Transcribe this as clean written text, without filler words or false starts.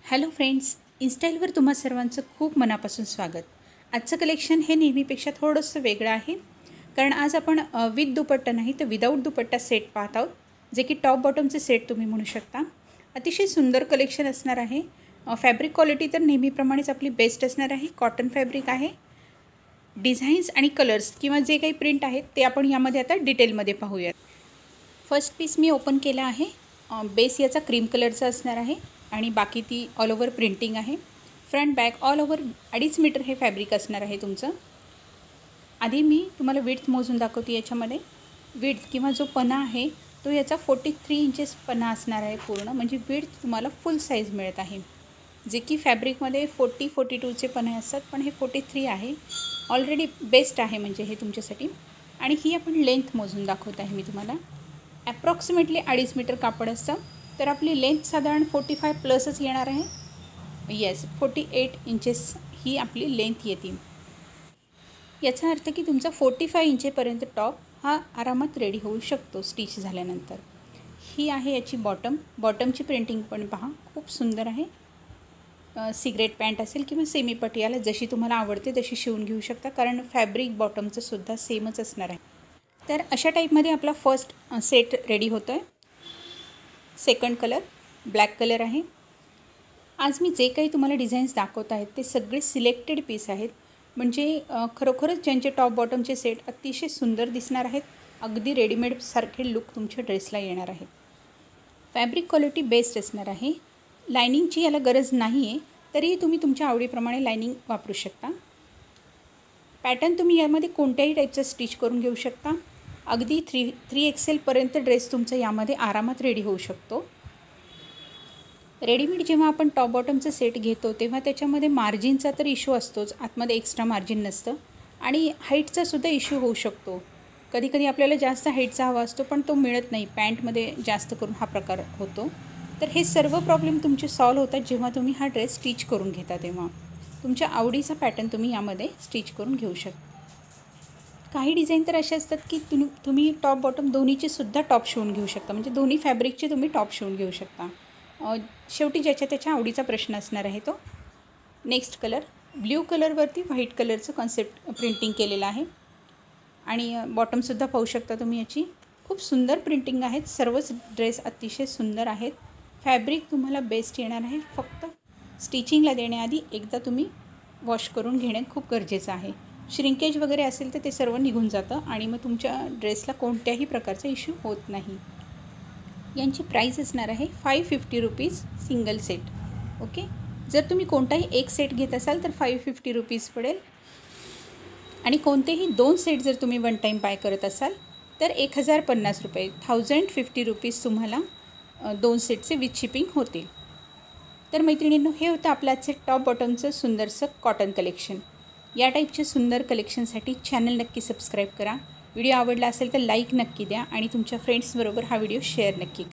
Hello friends, इन्स्टाईलवर तुम्हा सर्वांचं खूप मनापासून स्वागत. आजचं कलेक्शन हे नेहमीपेक्षा थोडंसं वेगळं आहे, कारण आज आपण विथ दुपट्टा नाही तर विदाऊट दुपट्टा सेट पाहत आहोत, जे की टॉप बॉटमचे सेट तुम्ही म्हणू शकता. अतिशय सुंदर कलेक्शन असणार आहे. फॅब्रिक क्वालिटी तर नेहमीप्रमाणेच आपली बेस्ट असणार आहे. कॉटन फॅब्रिक आहे. डिझाईन्स आणि कलर्स किंवा जे काही प्रिंट आहेत ते आपण यामध्ये आता डिटेलमध्ये पाहूयात. फर्स्ट पीस मी ओपन केला आहे. बेस याचा क्रीम कलरचा असणार आहे आणि बाकी ती ऑल ओव्हर प्रिंटिंग आहे. Front back all over 2.5 metre हे फॅब्रिक असणार आहे तुमचं. आधी मी तुम्हाला विड्थ मोजून दाखवते. याच्यामध्ये विड्थ किंवा जो पणा आहे तो याचा 43 इंचेस पणा असणार आहे पूर्ण, म्हणजे विड्थ तुम्हाला फुल साईज मिळत आहे. जे की फॅब्रिकमध्ये 40-42चे पणे असतात, पण हे 43 आहे. ऑलरेडी बेस्ट आहे म्हणजे हे तुमच्यासाठी. आणि ही आपण लेंथ मोजून दाखवत आहे मी तुम्हाला. ॲप्रॉक्सिमेटली 2.5 मीटर कापड असतं, तर आपली लेंथ साधारण 45 प्लसच येणार आहे. येस, 48 इंचेस ही आपली लेंथ येते. याचा अर्थ की तुमचा 45 इंचेपर्यंत टॉप हा आरामात रेडी होऊ शकतो स्टिच झाल्यानंतर. ही आहे याची बॉटमची प्रिंटिंग पण पहा, खूप सुंदर आहे. सिगरेट पॅन्ट असेल किंवा सेमी पटियाला जशी तुम्हाला आवडते तशी शिवून घेऊ शकता, कारण फॅब्रिक बॉटमचं सुद्धा सेमच असणार आहे. तर अशा टाईपमध्ये आपला फर्स्ट सेट रेडी होतो आहे. सेकंड कलर ब्लॅक कलर आहे. आज मी जे काही तुम्हाला डिझाईन्स दाखवत आहेत ते सगळे सिलेक्टेड पीस आहेत, म्हणजे खरोखरच ज्यांचे टॉप बॉटमचे सेट अतिशय सुंदर दिसणार आहेत. अगदी रेडीमेडसारखे लुक तुमच्या ड्रेसला येणार आहे. फॅब्रिक क्वालिटी बेस्ट असणार आहे. लायनिंगची याला गरज नाही आहे, तरीही तुम्ही तुमच्या आवडीप्रमाणे लायनिंग वापरू शकता. पॅटर्न तुम्ही यामध्ये कोणत्याही टाईपचं स्टिच करून घेऊ शकता. अगदी 3XL ड्रेस तुमचा यामध्ये आरामात रेडी होऊ शकतो. रेडीमेड जेव्हा आपण टॉप बॉटमचं सेट घेतो तेव्हा त्याच्यामध्ये मार्जिनचा तर इश्यू असतोच, आतमध्ये एक्स्ट्रा मार्जिन नसतं, आणि हाईटचा सुद्धा इश्यू होऊ शकतो. कधीकधी आपल्याला जास्त हाईटचा हवा असतो पण तो मिळत नाही. पॅन्टमध्ये जास्त करून हा प्रकार होतो. तर हे सर्व प्रॉब्लेम तुमचे सॉल्व्ह होतात जेव्हा तुम्ही हा ड्रेस स्टिच करून घेता. तेव्हा तुमच्या आवडीचा पॅटर्न तुम्ही यामध्ये स्टिच करून घेऊ शकता. काही डिझाईन तर असे असतात की तुम्ही टॉप बॉटम दोन्हीचे सुद्धा टॉप शिवून घेऊ शकता, म्हणजे दोन्ही फॅब्रिकचे तुम्ही टॉप शिवून घेऊ शकता. शेवटी ज्याच्या त्याच्या आवडीचा प्रश्न असणार आहे तो. नेक्स्ट कलर ब्ल्यू कलरवरती व्हाईट कलरचं कॉन्सेप्ट प्रिंटिंग केलेलं आहे, आणि बॉटमसुद्धा पाहू शकता तुम्ही. याची खूप सुंदर प्रिंटिंग आहेत. सर्वच ड्रेस अतिशय सुंदर आहेत. फॅब्रिक तुम्हाला बेस्ट येणार आहे. फक्त स्टिचिंगला देण्याआधी एकदा तुम्ही वॉश करून घेणे खूप गरजेचं आहे. श्रिंकेज वगैरे असेल तर ते सर्व निघून जातं आणि मग तुमच्या ड्रेसला कोणत्याही प्रकारचा इश्यू होत नाही. यांची प्राईस असणार आहे 550 रुपीज सिंगल सेट. ओके, जर तुम्ही कोणताही एक सेट घेत असाल तर 550 रुपीज पडेल, आणि कोणतेही 2 सेट जर तुम्ही वन टाईम बाय करत असाल तर 1050 रुपये 1050 रुपीज तुम्हाला 2 सेटचे विथ शिपिंग होतील. तर मैत्रिणींनो, हे होतं आपलं आजचं टॉप बॉटमचं सुंदरसं कॉटन कलेक्शन. या टाईपचे सुंदर कलेक्शनसाठी चॅनल नक्की सबस्क्राईब करा. व्हिडिओ आवडला असेल तर लाईक नक्की द्या आणि तुमच्या फ्रेंड्सबरोबर हा व्हिडिओ शेअर नक्की करा.